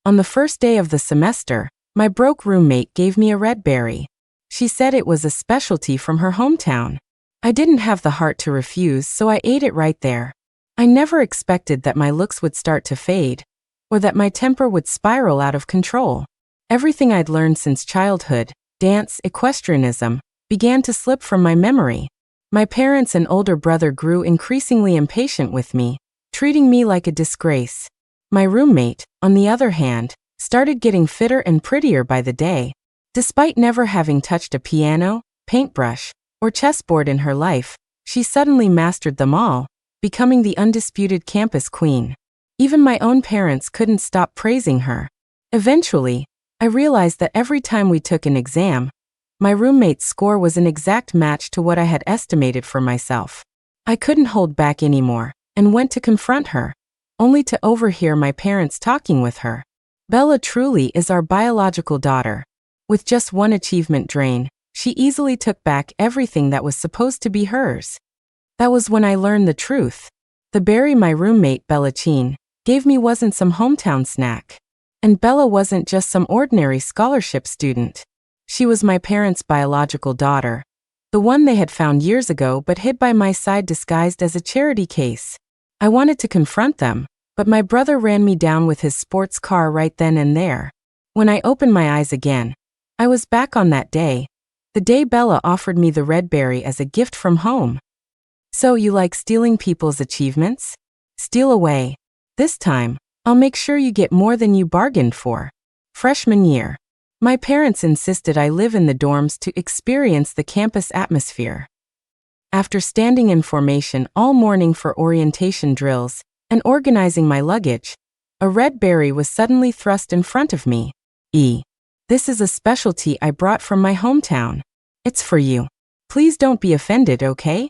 On the first day of the semester, my broke roommate gave me a red berry. She said it was a specialty from her hometown. I didn't have the heart to refuse, so I ate it right there. I never expected that my looks would start to fade, or that my temper would spiral out of control. Everything I'd learned since childhood, dance, equestrianism, began to slip from my memory. My parents and older brother grew increasingly impatient with me, treating me like a disgrace. My roommate, on the other hand, started getting fitter and prettier by the day. Despite never having touched a piano, paintbrush, or chessboard in her life, she suddenly mastered them all, becoming the undisputed campus queen. Even my own parents couldn't stop praising her. Eventually, I realized that every time we took an exam, my roommate's score was an exact match to what I had estimated for myself. I couldn't hold back anymore, and went to confront her, only to overhear my parents talking with her. Bella truly is our biological daughter. With just one achievement drain, she easily took back everything that was supposed to be hers. That was when I learned the truth. The berry my roommate Bella gave me wasn't some hometown snack. And Bella wasn't just some ordinary scholarship student. She was my parents' biological daughter, the one they had found years ago but hid by my side disguised as a charity case. I wanted to confront them, but my brother ran me down with his sports car right then and there. When I opened my eyes again, I was back on that day, the day Bella offered me the red berry as a gift from home. So you like stealing people's achievements? Steal away. This time, I'll make sure you get more than you bargained for. Freshman year. My parents insisted I live in the dorms to experience the campus atmosphere. After standing in formation all morning for orientation drills and organizing my luggage, a red berry was suddenly thrust in front of me. This is a specialty I brought from my hometown. It's for you. Please don't be offended, okay?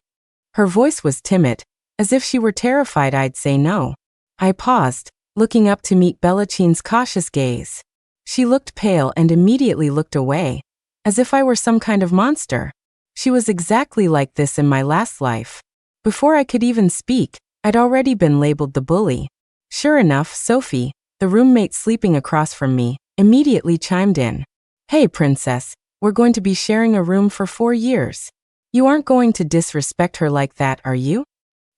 Her voice was timid, as if she were terrified I'd say no. I paused, looking up to meet Bellachine's cautious gaze. She looked pale and immediately looked away, as if I were some kind of monster. She was exactly like this in my last life. Before I could even speak, I'd already been labeled the bully. Sure enough, Sophie, the roommate sleeping across from me, immediately chimed in. Hey princess, we're going to be sharing a room for 4 years. You aren't going to disrespect her like that, are you?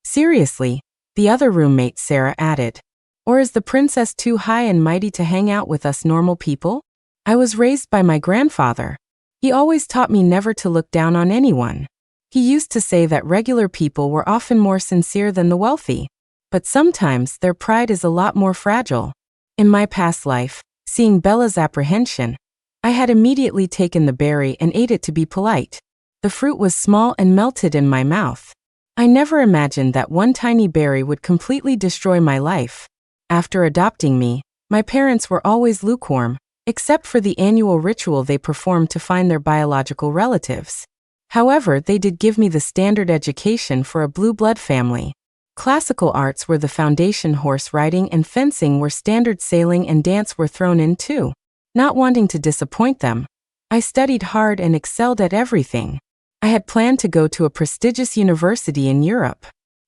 Seriously, the other roommate Sarah added. Or is the princess too high and mighty to hang out with us normal people? I was raised by my grandfather. He always taught me never to look down on anyone. He used to say that regular people were often more sincere than the wealthy, but sometimes their pride is a lot more fragile. In my past life, seeing Bella's apprehension, I had immediately taken the berry and ate it to be polite. The fruit was small and melted in my mouth. I never imagined that one tiny berry would completely destroy my life. After adopting me, my parents were always lukewarm, except for the annual ritual they performed to find their biological relatives. However, they did give me the standard education for a blue blood family. Classical arts were the foundation, horse riding and fencing were standard, sailing and dance were thrown in too. Not wanting to disappoint them, I studied hard and excelled at everything. I had planned to go to a prestigious university in Europe.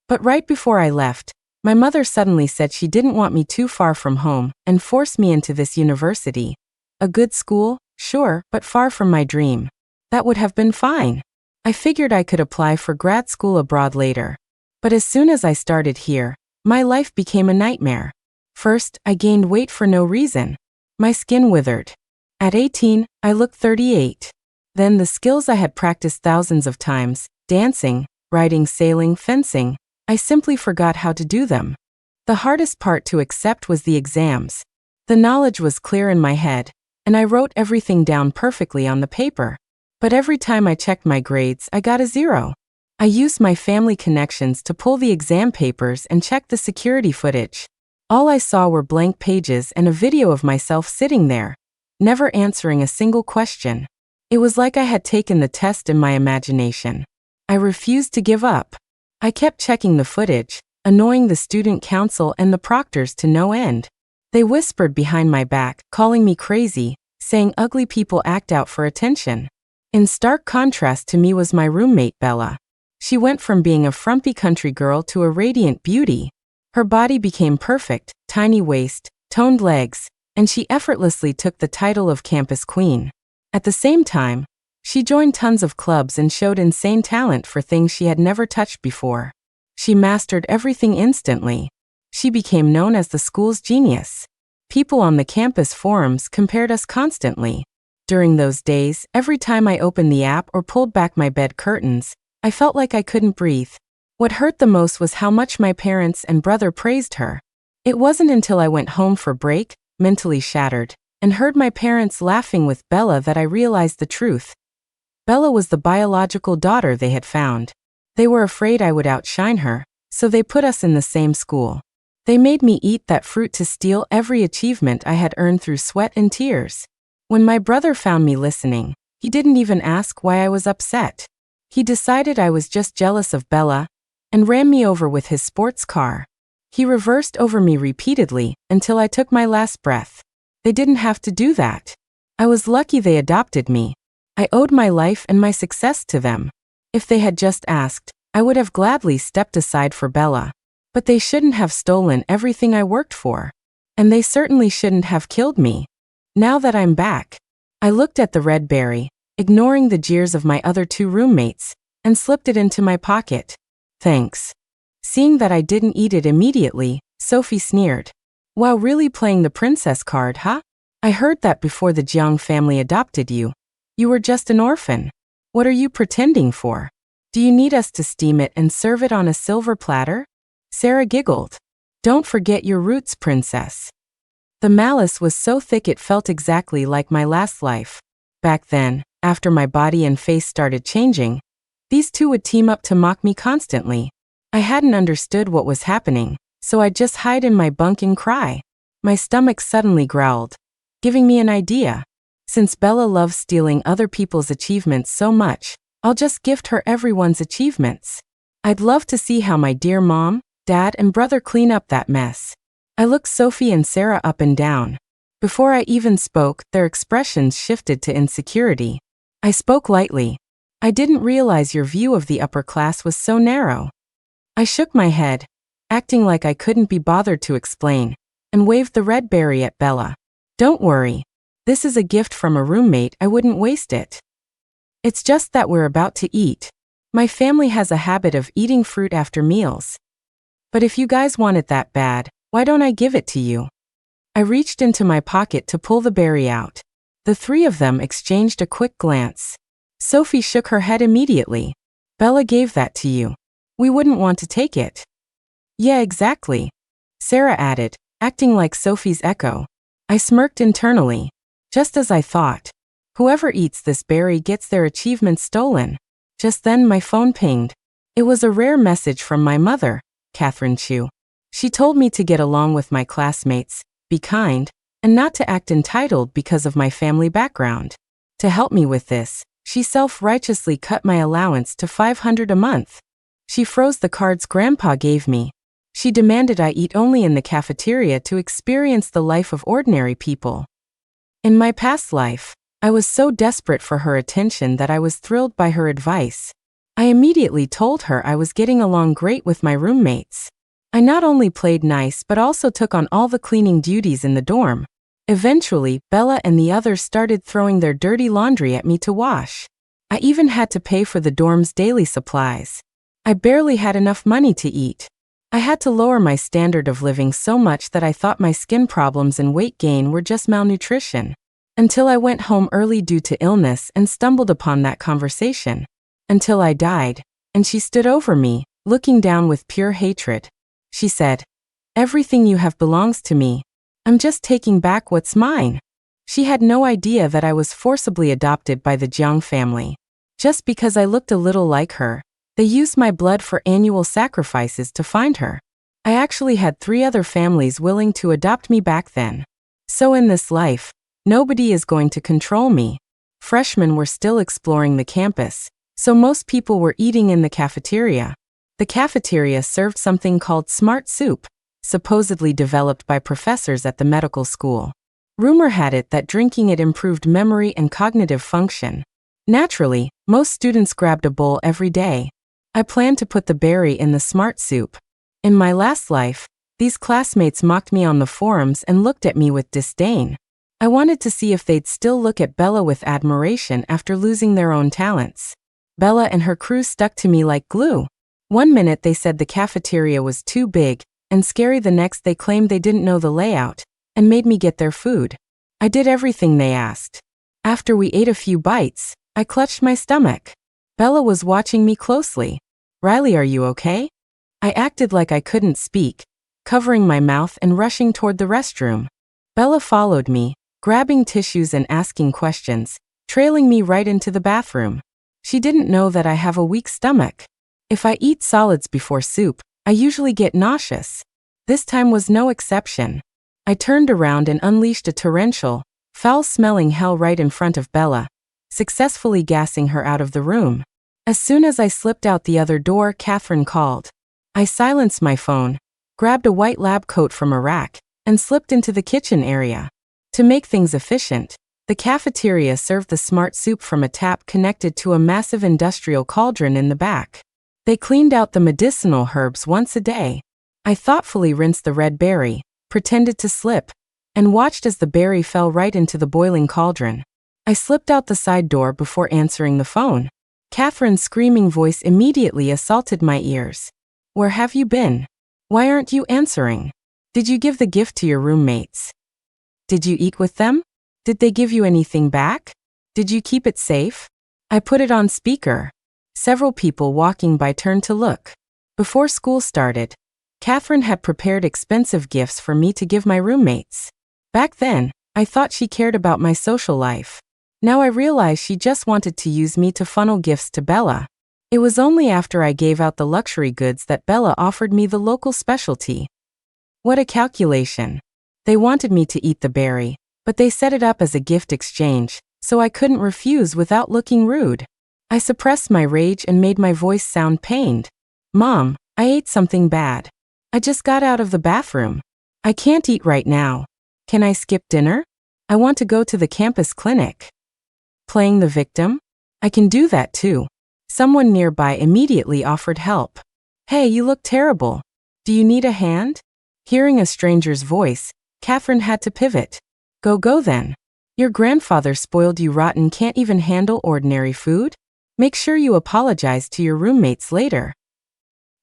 But right before I left, my mother suddenly said she didn't want me too far from home and forced me into this university. A good school, sure, but far from my dream. That would have been fine. I figured I could apply for grad school abroad later. But as soon as I started here, my life became a nightmare. First, I gained weight for no reason. My skin withered. At 18, I looked 38. Then the skills I had practiced thousands of times, dancing, riding, sailing, fencing, I simply forgot how to do them. The hardest part to accept was the exams. The knowledge was clear in my head, and I wrote everything down perfectly on the paper. But every time I checked my grades, I got a 0. I used my family connections to pull the exam papers and check the security footage. All I saw were blank pages and a video of myself sitting there, never answering a single question. It was like I had taken the test in my imagination. I refused to give up. I kept checking the footage, annoying the student council and the proctors to no end. They whispered behind my back, calling me crazy, saying ugly people act out for attention. In stark contrast to me was my roommate Bella. She went from being a frumpy country girl to a radiant beauty. Her body became perfect, tiny waist, toned legs, and she effortlessly took the title of campus queen. At the same time, she joined tons of clubs and showed insane talent for things she had never touched before. She mastered everything instantly. She became known as the school's genius. People on the campus forums compared us constantly. During those days, every time I opened the app or pulled back my bed curtains, I felt like I couldn't breathe. What hurt the most was how much my parents and brother praised her. It wasn't until I went home for break, mentally shattered, and heard my parents laughing with Bella that I realized the truth. Bella was the biological daughter they had found. They were afraid I would outshine her, so they put us in the same school. They made me eat that fruit to steal every achievement I had earned through sweat and tears. When my brother found me listening, he didn't even ask why I was upset. He decided I was just jealous of Bella and ran me over with his sports car. He reversed over me repeatedly until I took my last breath. They didn't have to do that. I was lucky they adopted me. I owed my life and my success to them. If they had just asked, I would have gladly stepped aside for Bella. But they shouldn't have stolen everything I worked for. And they certainly shouldn't have killed me. Now that I'm back, I looked at the red berry, ignoring the jeers of my other two roommates, and slipped it into my pocket. Thanks. Seeing that I didn't eat it immediately, Sophie sneered. Wow, really playing the princess card, huh? I heard that before the Jiang family adopted you. You were just an orphan. What are you pretending for? Do you need us to steam it and serve it on a silver platter? Sarah giggled. Don't forget your roots, princess. The malice was so thick it felt exactly like my last life. Back then, after my body and face started changing, these two would team up to mock me constantly. I hadn't understood what was happening, so I'd just hide in my bunk and cry. My stomach suddenly growled, giving me an idea. Since Bella loves stealing other people's achievements so much, I'll just gift her everyone's achievements. I'd love to see how my dear mom, dad, and brother clean up that mess. I looked Sophie and Sarah up and down. Before I even spoke, their expressions shifted to insecurity. I spoke lightly. I didn't realize your view of the upper class was so narrow. I shook my head, acting like I couldn't be bothered to explain, and waved the red berry at Bella. Don't worry. This is a gift from a roommate, I wouldn't waste it. It's just that we're about to eat. My family has a habit of eating fruit after meals. But if you guys want it that bad, why don't I give it to you? I reached into my pocket to pull the berry out. The three of them exchanged a quick glance. Sophie shook her head immediately. Bella gave that to you. We wouldn't want to take it. Yeah, exactly. Sarah added, acting like Sophie's echo. I smirked internally. Just as I thought. Whoever eats this berry gets their achievement stolen. Just then my phone pinged. It was a rare message from my mother, Catherine Chu. She told me to get along with my classmates, be kind, and not to act entitled because of my family background. To help me with this, she self-righteously cut my allowance to $500 a month. She froze the cards Grandpa gave me. She demanded I eat only in the cafeteria to experience the life of ordinary people. In my past life, I was so desperate for her attention that I was thrilled by her advice. I immediately told her I was getting along great with my roommates. I not only played nice but also took on all the cleaning duties in the dorm. Eventually, Bella and the others started throwing their dirty laundry at me to wash. I even had to pay for the dorm's daily supplies. I barely had enough money to eat. I had to lower my standard of living so much that I thought my skin problems and weight gain were just malnutrition. Until I went home early due to illness and stumbled upon that conversation. Until I died, and she stood over me, looking down with pure hatred. She said, "Everything you have belongs to me. I'm just taking back what's mine." She had no idea that I was forcibly adopted by the Jiang family. Just because I looked a little like her, they used my blood for annual sacrifices to find her. I actually had 3 other families willing to adopt me back then. So in this life, nobody is going to control me. Freshmen were still exploring the campus, so most people were eating in the cafeteria. The cafeteria served something called smart soup, supposedly developed by professors at the medical school. Rumor had it that drinking it improved memory and cognitive function. Naturally, most students grabbed a bowl every day. I planned to put the berry in the smart soup. In my last life, These classmates mocked me on the forums and looked at me with disdain. I wanted to see if they'd still look at Bella with admiration after losing their own talents. Bella and her crew stuck to me like glue. One minute they said the cafeteria was too big and scary, the next they claimed they didn't know the layout and made me get their food. I did everything they asked. After we ate a few bites, I clutched my stomach. Bella was watching me closely. "Riley, are you okay?" I acted like I couldn't speak, covering my mouth and rushing toward the restroom. Bella followed me, grabbing tissues and asking questions, trailing me right into the bathroom. She didn't know that I have a weak stomach. If I eat solids before soup, I usually get nauseous. This time was no exception. I turned around and unleashed a torrential, foul-smelling hell right in front of Bella, successfully gassing her out of the room. As soon as I slipped out the other door, Catherine called. I silenced my phone, grabbed a white lab coat from a rack, and slipped into the kitchen area. To make things efficient, the cafeteria served the smart soup from a tap connected to a massive industrial cauldron in the back. They cleaned out the medicinal herbs once a day. I thoughtfully rinsed the red berry, pretended to slip, and watched as the berry fell right into the boiling cauldron. I slipped out the side door before answering the phone. Catherine's screaming voice immediately assaulted my ears. "Where have you been? Why aren't you answering? Did you give the gift to your roommates? Did you eat with them? Did they give you anything back? Did you keep it safe?" I put it on speaker. Several people walking by turned to look. Before school started, Catherine had prepared expensive gifts for me to give my roommates. Back then, I thought she cared about my social life. Now I realize she just wanted to use me to funnel gifts to Bella. It was only after I gave out the luxury goods that Bella offered me the local specialty. What a calculation. They wanted me to eat the berry, but they set it up as a gift exchange, so I couldn't refuse without looking rude. I suppressed my rage and made my voice sound pained. "Mom, I ate something bad. I just got out of the bathroom. I can't eat right now. Can I skip dinner? I want to go to the campus clinic." Playing the victim? I can do that too. Someone nearby immediately offered help. "Hey, you look terrible. Do you need a hand?" Hearing a stranger's voice, Catherine had to pivot. Go then. Your grandfather spoiled you rotten, can't even handle ordinary food? Make sure you apologize to your roommates later."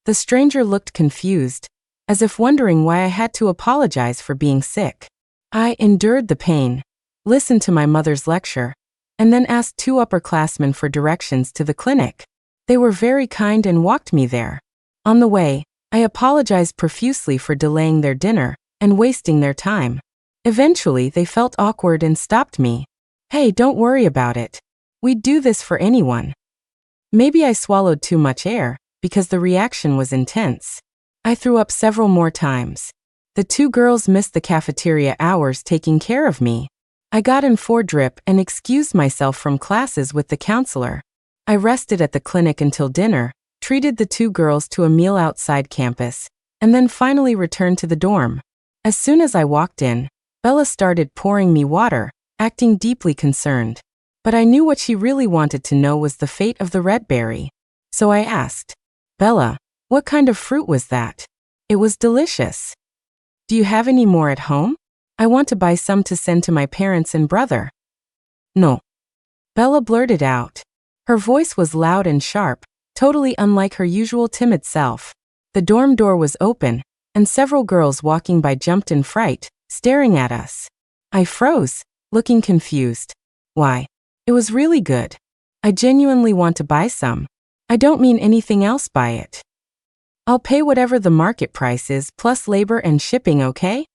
The stranger looked confused, as if wondering why I had to apologize for being sick. I endured the pain, listened to my mother's lecture, and then asked two upperclassmen for directions to the clinic. They were very kind and walked me there. On the way, I apologized profusely for delaying their dinner and wasting their time. Eventually, they felt awkward and stopped me. "Hey, don't worry about it. We'd do this for anyone." Maybe I swallowed too much air, because the reaction was intense. I threw up several more times. The two girls missed the cafeteria hours taking care of me. I got in for drip and excused myself from classes with the counselor. I rested at the clinic until dinner, treated the two girls to a meal outside campus, and then finally returned to the dorm. As soon as I walked in, Bella started pouring me water, acting deeply concerned. But I knew what she really wanted to know was the fate of the red berry. So I asked, "Bella, what kind of fruit was that? It was delicious. Do you have any more at home? I want to buy some to send to my parents and brother." "No," Bella blurted out. Her voice was loud and sharp, totally unlike her usual timid self. The dorm door was open, and several girls walking by jumped in fright, staring at us. I froze, looking confused. "Why? It was really good. I genuinely want to buy some. I don't mean anything else by it. I'll pay whatever the market price is plus labor and shipping, okay?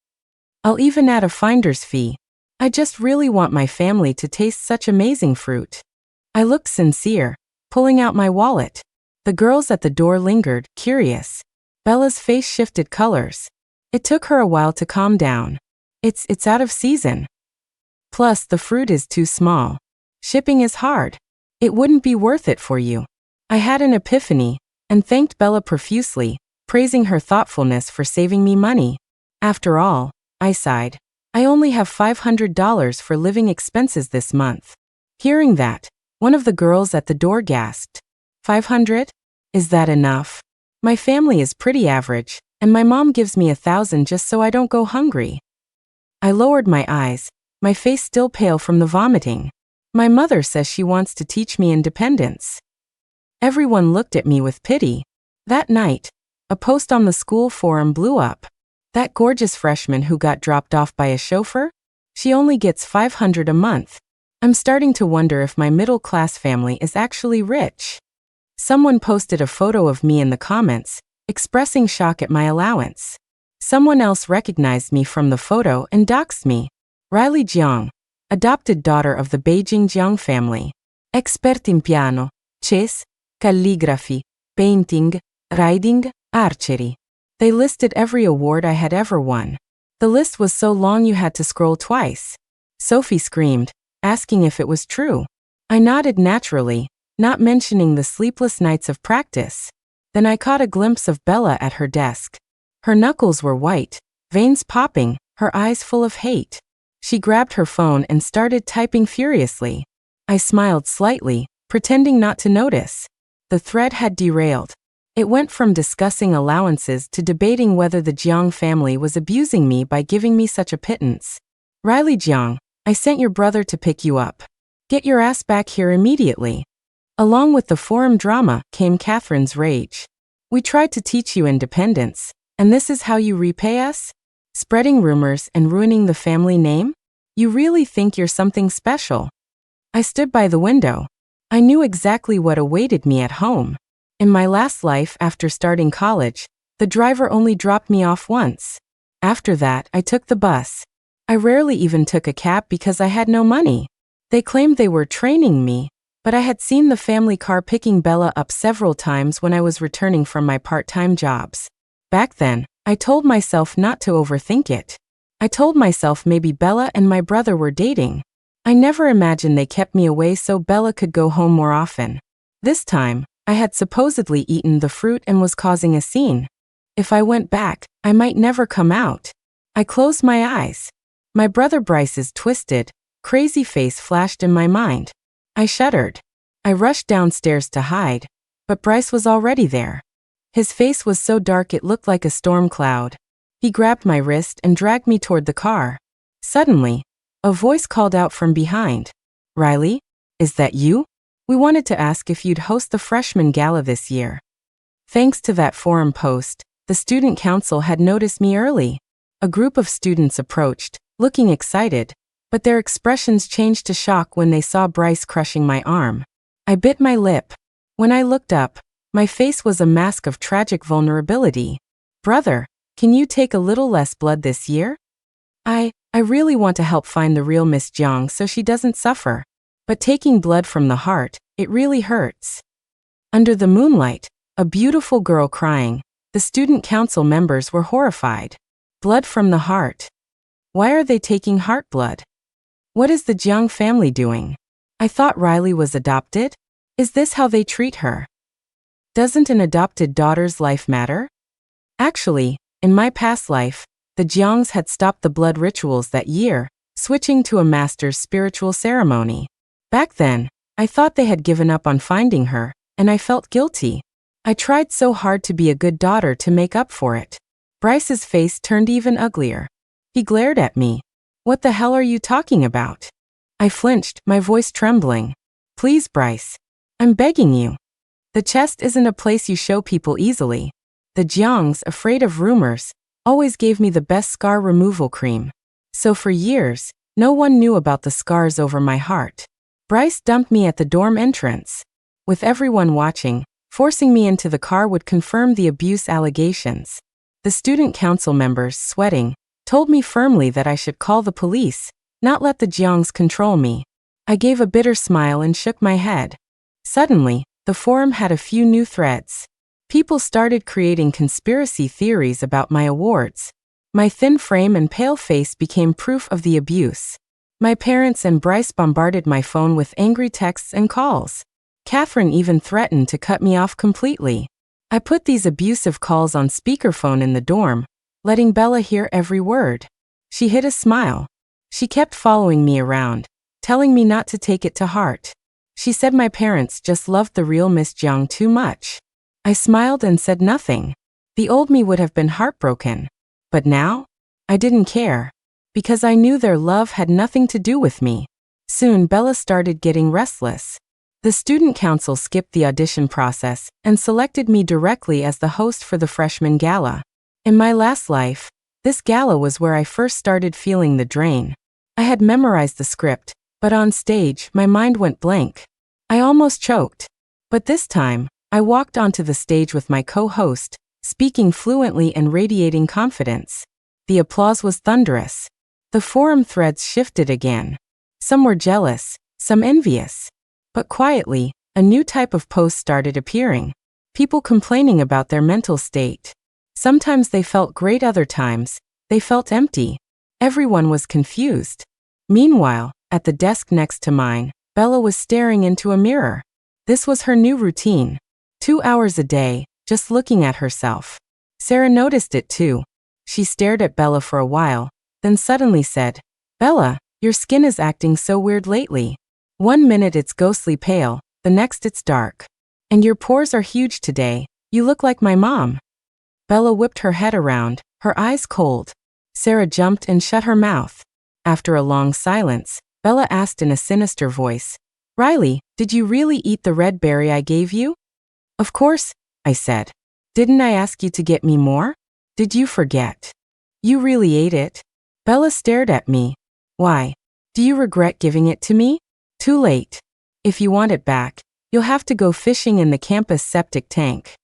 I'll even add a finder's fee. I just really want my family to taste such amazing fruit." I looked sincere, pulling out my wallet. The girls at the door lingered, curious. Bella's face shifted colors. It took her a while to calm down. It's out of season. Plus, the fruit is too small. Shipping is hard. It wouldn't be worth it for you." I had an epiphany and thanked Bella profusely, praising her thoughtfulness for saving me money. After all, I sighed, I only have $500 for living expenses this month. Hearing that, one of the girls at the door gasped. 500? Is that enough? My family is pretty average, And my mom gives me 1,000 just so I don't go hungry. I lowered my eyes, my face still pale from the vomiting. My mother says she wants to teach me independence. Everyone looked at me with pity. That night, a post on the school forum blew up. That gorgeous freshman who got dropped off by a chauffeur? She only gets 500 a month. I'm starting to wonder if my middle-class family is actually rich. Someone posted a photo of me in the comments, expressing shock at my allowance. Someone else recognized me from the photo and doxed me. Riley Jiang, adopted daughter of the Beijing Jiang family. Expert in piano, chess, calligraphy, painting, riding, archery. They listed every award I had ever won. The list was so long you had to scroll twice. Sophie screamed, asking if it was true. I nodded naturally, not mentioning the sleepless nights of practice. Then I caught a glimpse of Bella at her desk. Her knuckles were white, veins popping, her eyes full of hate. She grabbed her phone and started typing furiously. I smiled slightly, pretending not to notice. The thread had derailed. It went from discussing allowances to debating whether the Jiang family was abusing me by giving me such a pittance. Riley Jiang, I sent your brother to pick you up. Get your ass back here immediately. Along with the forum drama came Catherine's rage. We tried to teach you independence, and this is how you repay us? Spreading rumors and ruining the family name? You really think you're something special? I stood by the window. I knew exactly what awaited me at home. In my last life after starting college, the driver only dropped me off once. After that, I took the bus. I rarely even took a cab because I had no money. They claimed they were training me, but I had seen the family car picking Bella up several times when I was returning from my part-time jobs. Back then, I told myself not to overthink it. I told myself maybe Bella and my brother were dating. I never imagined they kept me away so Bella could go home more often. This time, I had supposedly eaten the fruit and was causing a scene. If I went back, I might never come out. I closed my eyes. My brother Bryce's twisted, crazy face flashed in my mind. I shuddered. I rushed downstairs to hide, but Bryce was already there. His face was so dark it looked like a storm cloud. He grabbed my wrist and dragged me toward the car. Suddenly, a voice called out from behind. Riley, is that you? We wanted to ask if you'd host the freshman gala this year. Thanks to that forum post, the student council had noticed me early. A group of students approached, looking excited, but their expressions changed to shock when they saw Bryce crushing my arm. I bit my lip. When I looked up, my face was a mask of tragic vulnerability. Brother, can you take a little less blood this year? I really want to help find the real Miss Jiang so she doesn't suffer. But taking blood from the heart, it really hurts. Under the moonlight, a beautiful girl crying, the student council members were horrified. Blood from the heart. Why are they taking heart blood? What is the Jiang family doing? I thought Riley was adopted? Is this how they treat her? Doesn't an adopted daughter's life matter? Actually, in my past life, the Jiangs had stopped the blood rituals that year, switching to a master's spiritual ceremony. Back then, I thought they had given up on finding her, and I felt guilty. I tried so hard to be a good daughter to make up for it. Bryce's face turned even uglier. He glared at me. What the hell are you talking about? I flinched, my voice trembling. Please, Bryce. I'm begging you. The chest isn't a place you show people easily. The Jiangs, afraid of rumors, always gave me the best scar removal cream. So for years, no one knew about the scars over my heart. Bryce dumped me at the dorm entrance. With everyone watching, forcing me into the car would confirm the abuse allegations. The student council members, sweating, told me firmly that I should call the police, not let the Jiangs control me. I gave a bitter smile and shook my head. Suddenly, the forum had a few new threads. People started creating conspiracy theories about my awards. My thin frame and pale face became proof of the abuse. My parents and Bryce bombarded my phone with angry texts and calls. Catherine even threatened to cut me off completely. I put these abusive calls on speakerphone in the dorm, letting Bella hear every word. She hid a smile. She kept following me around, telling me not to take it to heart. She said my parents just loved the real Miss Jiang too much. I smiled and said nothing. The old me would have been heartbroken. But now? I didn't care. Because I knew their love had nothing to do with me. Soon Bella started getting restless. The student council skipped the audition process and selected me directly as the host for the freshman gala. In my last life, this gala was where I first started feeling the drain. I had memorized the script, but on stage, my mind went blank. I almost choked. But this time, I walked onto the stage with my co-host, speaking fluently and radiating confidence. The applause was thunderous. The forum threads shifted again. Some were jealous, some envious. But quietly, a new type of post started appearing. People complaining about their mental state. Sometimes they felt great, other times, they felt empty. Everyone was confused. Meanwhile, at the desk next to mine, Bella was staring into a mirror. This was her new routine. 2 hours a day, just looking at herself. Sarah noticed it too. She stared at Bella for a while, then suddenly said, "Bella, your skin is acting so weird lately. 1 minute it's ghostly pale, the next it's dark. And your pores are huge today, you look like my mom." Bella whipped her head around, her eyes cold. Sarah jumped and shut her mouth. After a long silence, Bella asked in a sinister voice, "Riley, did you really eat the red berry I gave you?" "Of course," I said. "Didn't I ask you to get me more? Did you forget? You really ate it?" Bella stared at me. "Why? Do you regret giving it to me?" "Too late. If you want it back, you'll have to go fishing in the campus septic tank."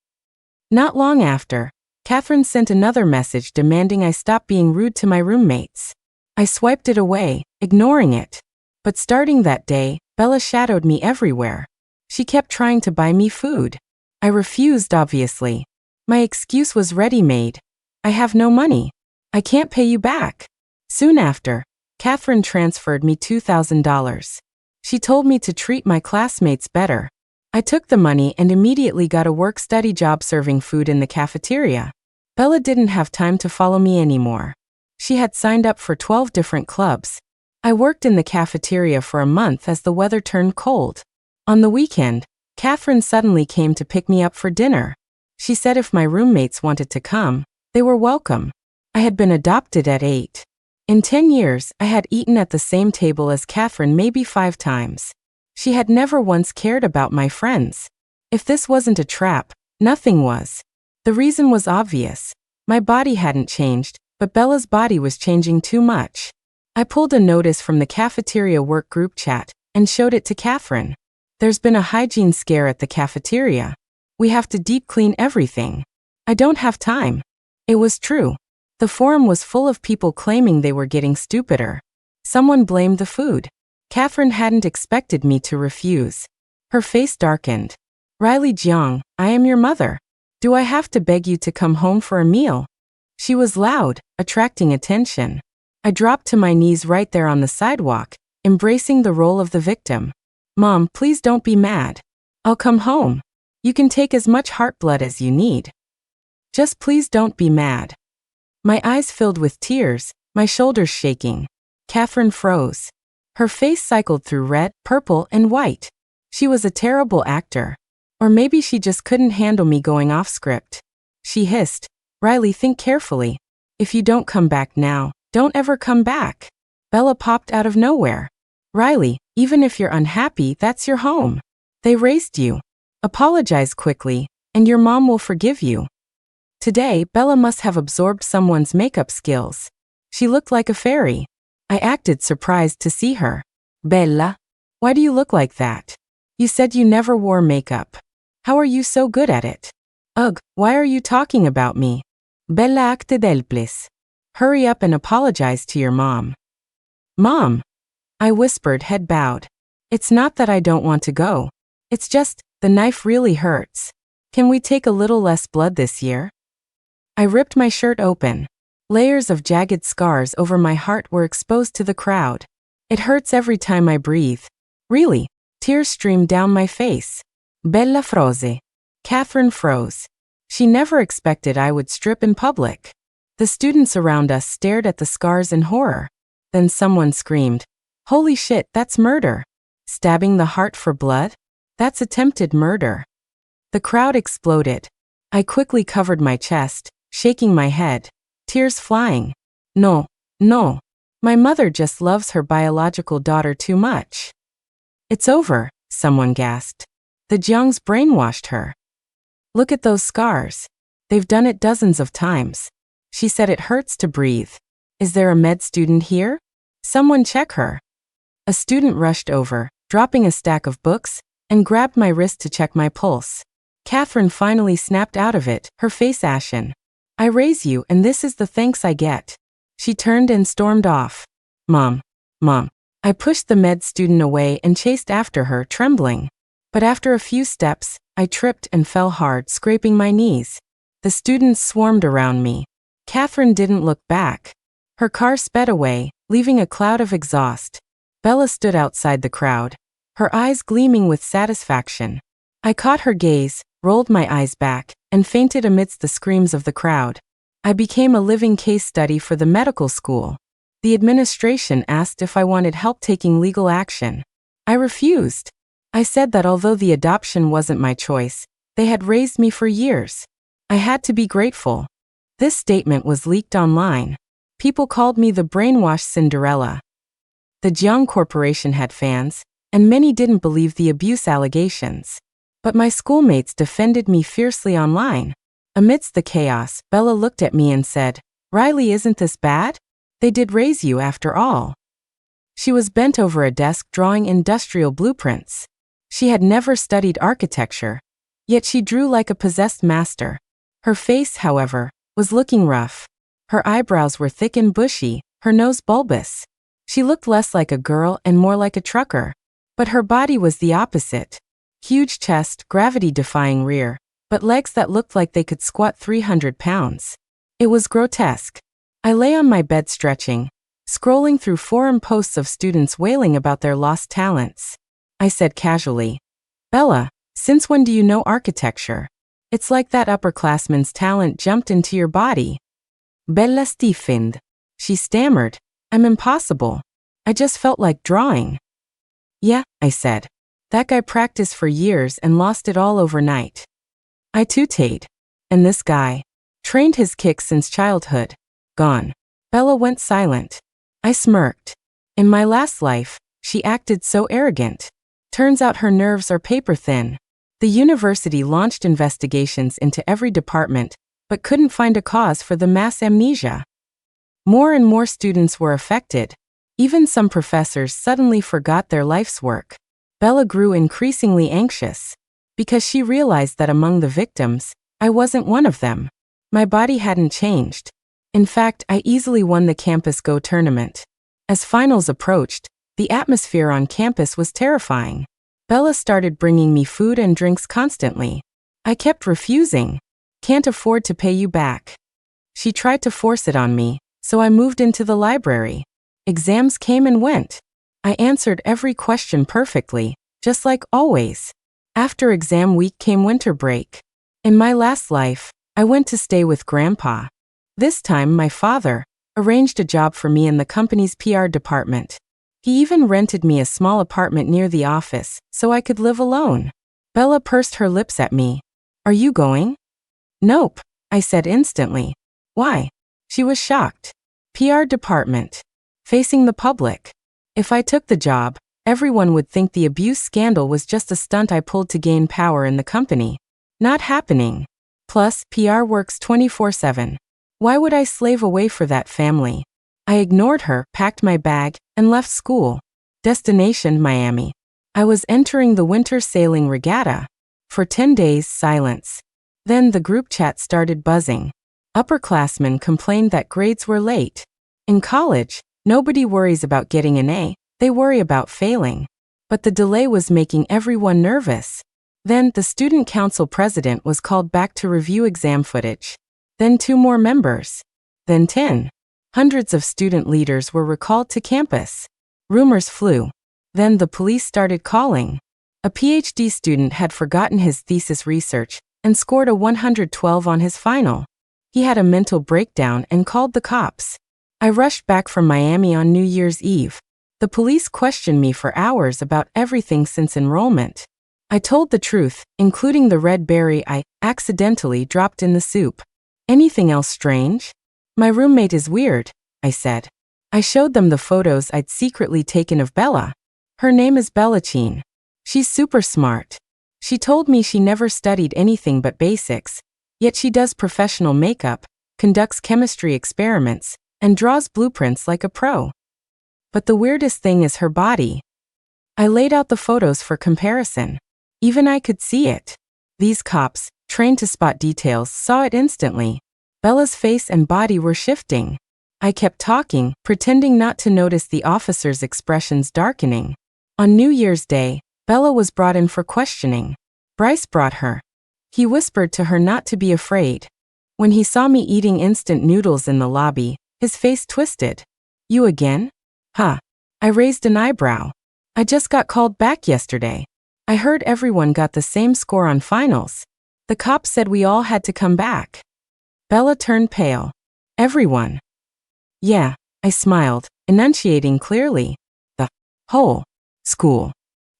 Not long after, Catherine sent another message demanding I stop being rude to my roommates. I swiped it away, ignoring it. But starting that day, Bella shadowed me everywhere. She kept trying to buy me food. I refused, obviously. My excuse was ready-made. "I have no money. I can't pay you back." Soon after, Catherine transferred me $2,000. She told me to treat my classmates better. I took the money and immediately got a work-study job serving food in the cafeteria. Bella didn't have time to follow me anymore. She had signed up for 12 different clubs. I worked in the cafeteria for a month as the weather turned cold. On the weekend, Catherine suddenly came to pick me up for dinner. She said if my roommates wanted to come, they were welcome. I had been adopted at 8. In 10 years, I had eaten at the same table as Catherine maybe 5 times. She had never once cared about my friends. If this wasn't a trap, nothing was. The reason was obvious. My body hadn't changed, but Bella's body was changing too much. I pulled a notice from the cafeteria work group chat and showed it to Catherine. "There's been a hygiene scare at the cafeteria. We have to deep clean everything. I don't have time." It was true. The forum was full of people claiming they were getting stupider. Someone blamed the food. Catherine hadn't expected me to refuse. Her face darkened. "Riley Jiang, I am your mother. Do I have to beg you to come home for a meal?" She was loud, attracting attention. I dropped to my knees right there on the sidewalk, embracing the role of the victim. "Mom, please don't be mad. I'll come home. You can take as much heart blood as you need. Just please don't be mad." My eyes filled with tears, my shoulders shaking. Catherine froze. Her face cycled through red, purple, and white. She was a terrible actor. Or maybe she just couldn't handle me going off script. She hissed, "Riley, think carefully. If you don't come back now, don't ever come back." Bella popped out of nowhere. "Riley, even if you're unhappy, that's your home. They raised you. Apologize quickly, and your mom will forgive you." Today, Bella must have absorbed someone's makeup skills. She looked like a fairy. I acted surprised to see her. "Bella, why do you look like that? You said you never wore makeup. How are you so good at it?" "Ugh, why are you talking about me? Bella acte delplis. Hurry up and apologize to your mom." "Mom," I whispered, head bowed. "It's not that I don't want to go. It's just, the knife really hurts. Can we take a little less blood this year?" I ripped my shirt open. Layers of jagged scars over my heart were exposed to the crowd. It hurts every time I breathe. Really, tears streamed down my face. Bella froze. Catherine froze. She never expected I would strip in public. The students around us stared at the scars in horror. Then someone screamed, "Holy shit, that's murder. Stabbing the heart for blood? That's attempted murder." The crowd exploded. I quickly covered my chest, shaking my head, tears flying. No, no. My mother just loves her biological daughter too much. It's over, someone gasped. The Jiangs brainwashed her. Look at those scars. They've done it dozens of times. She said it hurts to breathe. Is there a med student here? Someone check her. A student rushed over, dropping a stack of books, and grabbed my wrist to check my pulse. Catherine finally snapped out of it, her face ashen. I raise you and this is the thanks I get. She turned and stormed off. Mom. I pushed the med student away and chased after her, trembling. But after a few steps, I tripped and fell hard, scraping my knees. The students swarmed around me. Catherine didn't look back. Her car sped away, leaving a cloud of exhaust. Bella stood outside the crowd, her eyes gleaming with satisfaction. I caught her gaze, rolled my eyes back, and fainted amidst the screams of the crowd. I became a living case study for the medical school. The administration asked if I wanted help taking legal action. I refused. I said that although the adoption wasn't my choice, they had raised me for years. I had to be grateful. This statement was leaked online. People called me the brainwashed Cinderella. The Jiang Corporation had fans, and many didn't believe the abuse allegations. But my schoolmates defended me fiercely online. Amidst the chaos, Bella looked at me and said, "Riley, isn't this bad? They did raise you after all." She was bent over a desk drawing industrial blueprints. She had never studied architecture, yet she drew like a possessed master. Her face, however, was looking rough. Her eyebrows were thick and bushy, her nose bulbous. She looked less like a girl and more like a trucker. But her body was the opposite. Huge chest, gravity-defying rear, but legs that looked like they could squat 300 pounds. It was grotesque. I lay on my bed stretching, scrolling through forum posts of students wailing about their lost talents. I said casually, "Bella, since when do you know architecture? It's like that upperclassman's talent jumped into your body." "Bella stiffened." She stammered, "I'm impossible. I just felt like drawing." "Yeah," I said. "That guy practiced for years and lost it all overnight." I tooted. "And this guy? Trained his kicks since childhood. Gone." Bella went silent. I smirked. In my last life, she acted so arrogant. Turns out her nerves are paper thin. The university launched investigations into every department, but couldn't find a cause for the mass amnesia. More and more students were affected. Even some professors suddenly forgot their life's work. Bella grew increasingly anxious, because she realized that among the victims, I wasn't one of them. My body hadn't changed. In fact, I easily won the Campus Go tournament. As finals approached, the atmosphere on campus was terrifying. Bella started bringing me food and drinks constantly. I kept refusing. "Can't afford to pay you back." She tried to force it on me, so I moved into the library. Exams came and went. I answered every question perfectly, just like always. After exam week came winter break. In my last life, I went to stay with Grandpa. This time my father arranged a job for me in the company's PR department. He even rented me a small apartment near the office, so I could live alone. Bella pursed her lips at me. "Are you going?" "Nope," I said instantly. "Why?" She was shocked. PR department. Facing the public. If I took the job, everyone would think the abuse scandal was just a stunt I pulled to gain power in the company. Not happening. Plus, PR works 24/7. Why would I slave away for that family? I ignored her, packed my bag, and left school. Destination Miami. I was entering the winter sailing regatta. For 10 days, silence. Then the group chat started buzzing. Upperclassmen complained that grades were late. In college, nobody worries about getting an A, they worry about failing. But the delay was making everyone nervous. Then the student council president was called back to review exam footage. Then 2 more members. Then 10. Hundreds of student leaders were recalled to campus. Rumors flew. Then the police started calling. A PhD student had forgotten his thesis research and scored a 112 on his final. He had a mental breakdown and called the cops. I rushed back from Miami on New Year's Eve. The police questioned me for hours about everything since enrollment. I told the truth, including the red berry I accidentally dropped in the soup. Anything else strange? My roommate is weird, I said. I showed them the photos I'd secretly taken of Bella. Her name is Bellachine. She's super smart. She told me she never studied anything but basics, yet she does professional makeup, conducts chemistry experiments, and draws blueprints like a pro. But the weirdest thing is her body. I laid out the photos for comparison. Even I could see it. These cops, trained to spot details, saw it instantly. Bella's face and body were shifting. I kept talking, pretending not to notice the officer's expressions darkening. On New Year's Day, Bella was brought in for questioning. Bryce brought her. He whispered to her not to be afraid. When he saw me eating instant noodles in the lobby, his face twisted. You again? Huh. I raised an eyebrow. I just got called back yesterday. I heard everyone got the same score on finals. The cops said we all had to come back. Bella turned pale. Everyone. Yeah, I smiled, enunciating clearly. The whole school.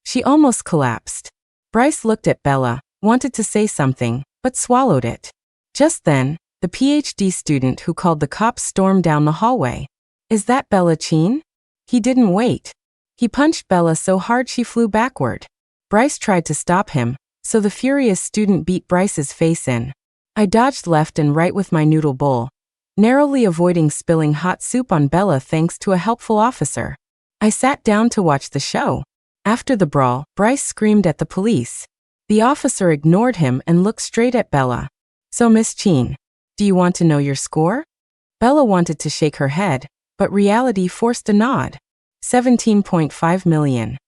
She almost collapsed. Bryce looked at Bella, wanted to say something, but swallowed it. Just then, the PhD student who called the cops stormed down the hallway. Is that Bellachine? He didn't wait. He punched Bella so hard she flew backward. Bryce tried to stop him, so the furious student beat Bryce's face in. I dodged left and right with my noodle bowl, narrowly avoiding spilling hot soup on Bella thanks to a helpful officer. I sat down to watch the show. After the brawl, Bryce screamed at the police. The officer ignored him and looked straight at Bella. So Miss Cheen, do you want to know your score? Bella wanted to shake her head, but reality forced a nod. 17.5 million.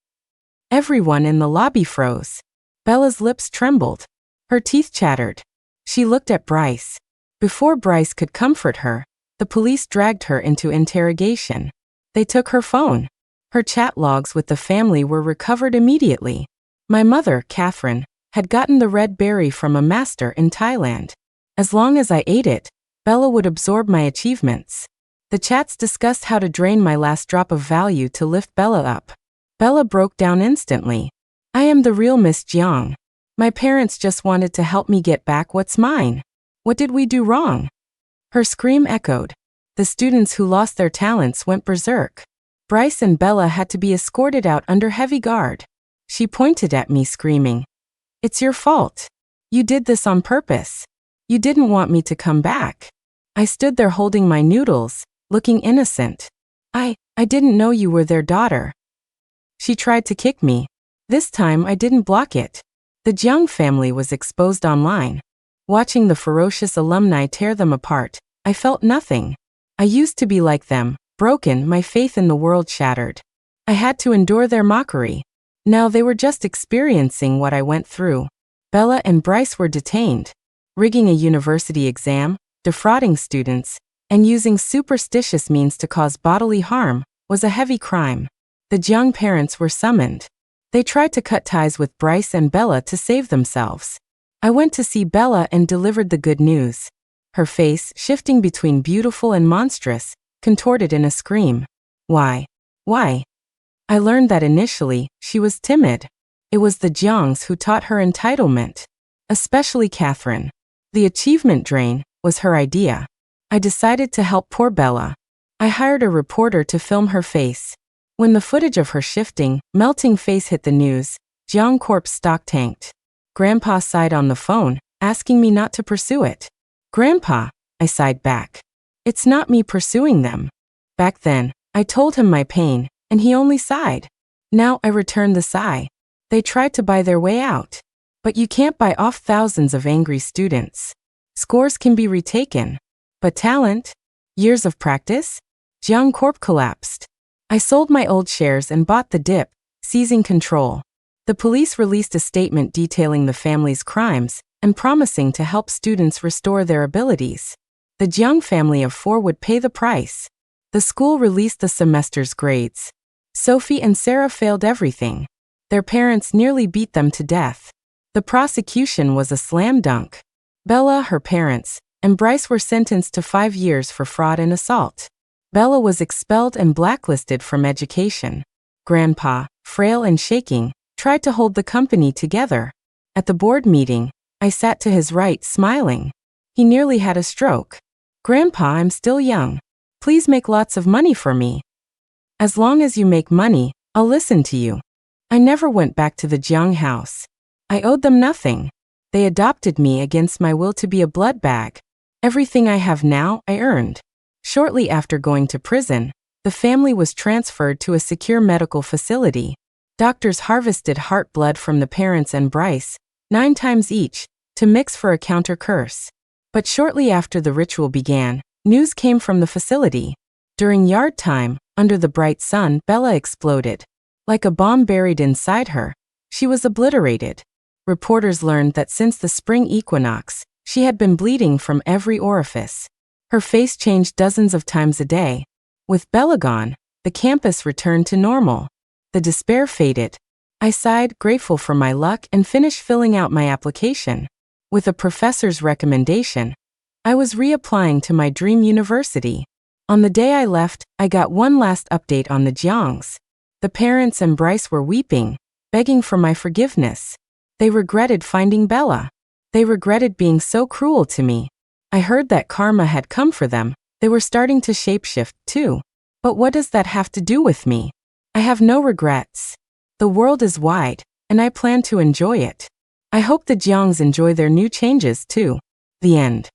Everyone in the lobby froze. Bella's lips trembled. Her teeth chattered. She looked at Bryce. Before Bryce could comfort her, the police dragged her into interrogation. They took her phone. Her chat logs with the family were recovered immediately. My mother, Catherine, had gotten the red berry from a master in Thailand. As long as I ate it, Bella would absorb my achievements. The chats discussed how to drain my last drop of value to lift Bella up. Bella broke down instantly. I am the real Miss Jiang. My parents just wanted to help me get back what's mine. What did we do wrong? Her scream echoed. The students who lost their talents went berserk. Bryce and Bella had to be escorted out under heavy guard. She pointed at me screaming, "It's your fault. You did this on purpose. You didn't want me to come back." I stood there holding my noodles, looking innocent. I didn't know you were their daughter." She tried to kick me. This time I didn't block it. The Jiang family was exposed online. Watching the ferocious alumni tear them apart, I felt nothing. I used to be like them, broken, my faith in the world shattered. I had to endure their mockery. Now they were just experiencing what I went through. Bella and Bryce were detained. Rigging a university exam, defrauding students, and using superstitious means to cause bodily harm was a heavy crime. The Jiang parents were summoned. They tried to cut ties with Bryce and Bella to save themselves. I went to see Bella and delivered the good news. Her face, shifting between beautiful and monstrous, contorted in a scream. Why? Why? I learned that initially, she was timid. It was the Jiangs who taught her entitlement. Especially Catherine. The achievement drain was her idea. I decided to help poor Bella. I hired a reporter to film her face. When the footage of her shifting, melting face hit the news, Jiang Corp's stock tanked. Grandpa sighed on the phone, asking me not to pursue it. "Grandpa," I sighed back. "It's not me pursuing them." Back then, I told him my pain, and he only sighed. Now I return the sigh. They tried to buy their way out. But you can't buy off thousands of angry students. Scores can be retaken. But talent? Years of practice? Jiang Corp collapsed. I sold my old shares and bought the dip, seizing control. The police released a statement detailing the family's crimes and promising to help students restore their abilities. The Jiang family of 4 would pay the price. The school released the semester's grades. Sophie and Sarah failed everything. Their parents nearly beat them to death. The prosecution was a slam dunk. Bella, her parents, and Bryce were sentenced to 5 years for fraud and assault. Bella was expelled and blacklisted from education. Grandpa, frail and shaking, tried to hold the company together. At the board meeting, I sat to his right, smiling. He nearly had a stroke. Grandpa, I'm still young. Please make lots of money for me. As long as you make money, I'll listen to you. I never went back to the Jiang house. I owed them nothing. They adopted me against my will to be a blood bag. Everything I have now, I earned. Shortly after going to prison, the family was transferred to a secure medical facility. Doctors harvested heart blood from the parents and Bryce, 9 times each, to mix for a counter curse. But shortly after the ritual began, news came from the facility. During yard time, under the bright sun, Bella exploded. Like a bomb buried inside her, she was obliterated. Reporters learned that since the spring equinox, she had been bleeding from every orifice. Her face changed dozens of times a day. With Bella gone, the campus returned to normal. The despair faded. I sighed, grateful for my luck, and finished filling out my application. With a professor's recommendation, I was reapplying to my dream university. On the day I left, I got one last update on the Jiangs. The parents and Bryce were weeping, begging for my forgiveness. They regretted finding Bella. They regretted being so cruel to me. I heard that karma had come for them. They were starting to shapeshift, too. But what does that have to do with me? I have no regrets. The world is wide, and I plan to enjoy it. I hope the Jiangs enjoy their new changes, too. The end.